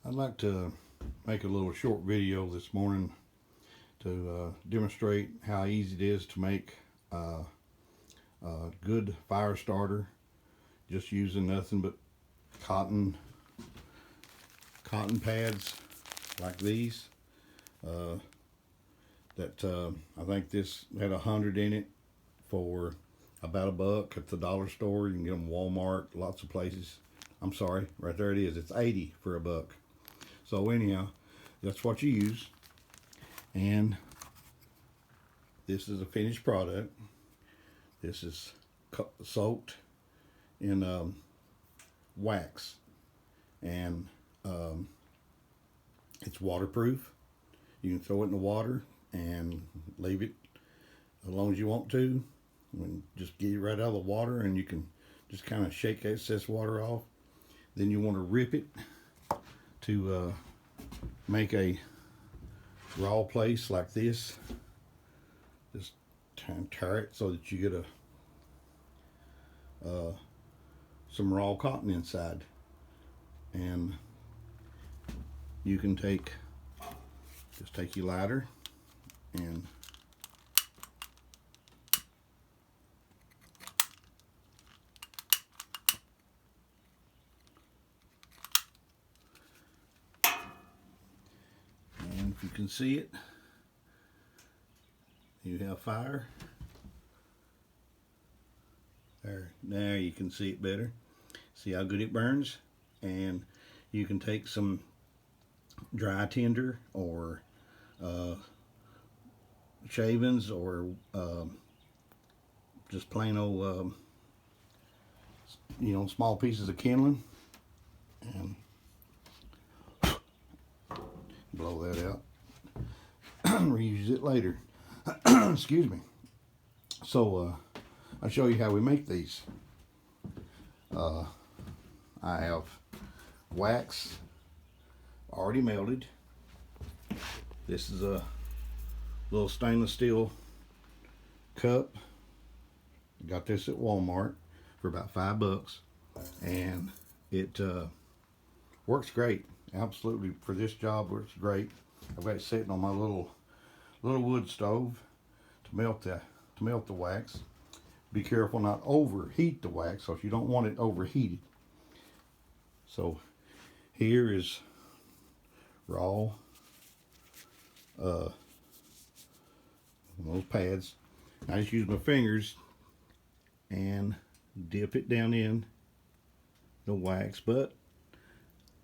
I'd like to make a little short video this morning to demonstrate how easy it is to make a good fire starter just using nothing but cotton pads like these. I think this had 100 in it for about $1 at the dollar store. You can get them at Walmart, lots of places. I'm sorry, right there it is. It's 80 for $1. So anyhow, that's what you use. And this is a finished product. This is soaked in wax, and it's waterproof. You can throw it in the water and leave it as long as you want to. And just get it right out of the water, and you can just kind of shake excess water off. Then you want to rip it to make a raw place like this. Just tear it so that you get some raw cotton inside. And you can take your lighter and if you can see it, you have fire. There, now you can see it better. See how good it burns? And you can take some dry tinder or shavings or just plain old small pieces of kindling and blow that out. Reuse it later. Excuse me. So I'll show you how we make these. I have wax already melted. This is a little stainless steel cup. Got this at Walmart for about $5, and it works great. Absolutely, for this job works great. I've got it sitting on my little wood stove to melt the wax. Be careful not overheat the wax, because you don't want it overheated. So here is raw those pads. I just use my fingers and dip it down in the wax, but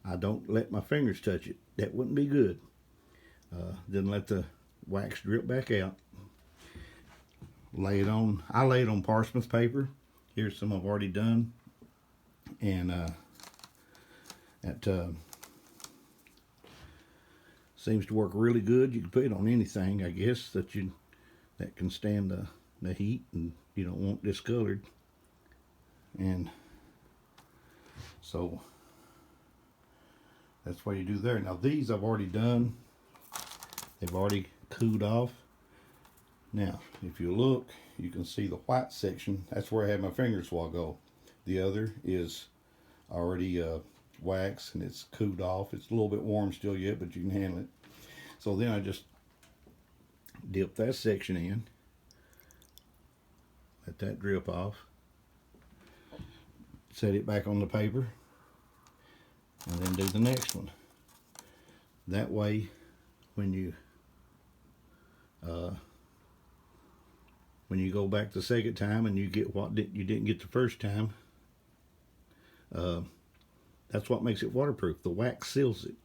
I don't let my fingers touch it. That wouldn't be good. Then let the wax drip back out. Lay it on. I lay it on parchment paper. Here's some I've already done, and that seems to work really good. You can put it on anything, I guess, that can stand the heat and you don't want discolored. And so that's what you do there. Now these I've already done. They've already cooled off. Now, if you look, you can see the white section. That's where I had my fingers while ago. The other is already wax, and it's cooled off. It's a little bit warm still yet, but you can handle it. So then I just dip that section in, let that drip off, set it back on the paper, and then do the next one. That way, when you go back the second time and you get what you didn't get the first time, that's what makes it waterproof. The wax seals it,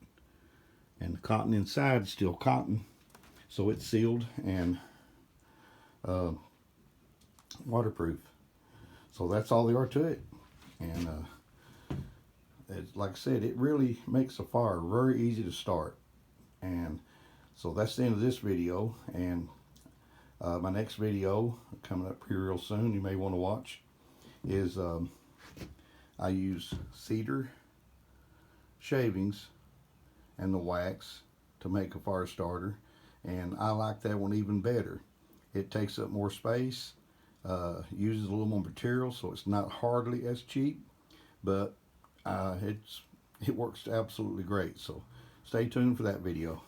and the cotton inside is still cotton, so it's sealed and waterproof. So that's all there are to it. And like I said, it really makes a fire very easy to start. And so that's the end of this video. And my next video coming up here real soon, you may want to watch, is I use cedar shavings and the wax to make a fire starter, and I like that one even better. It takes up more space, uses a little more material, so it's not hardly as cheap, but it's it works absolutely great. So stay tuned for that video.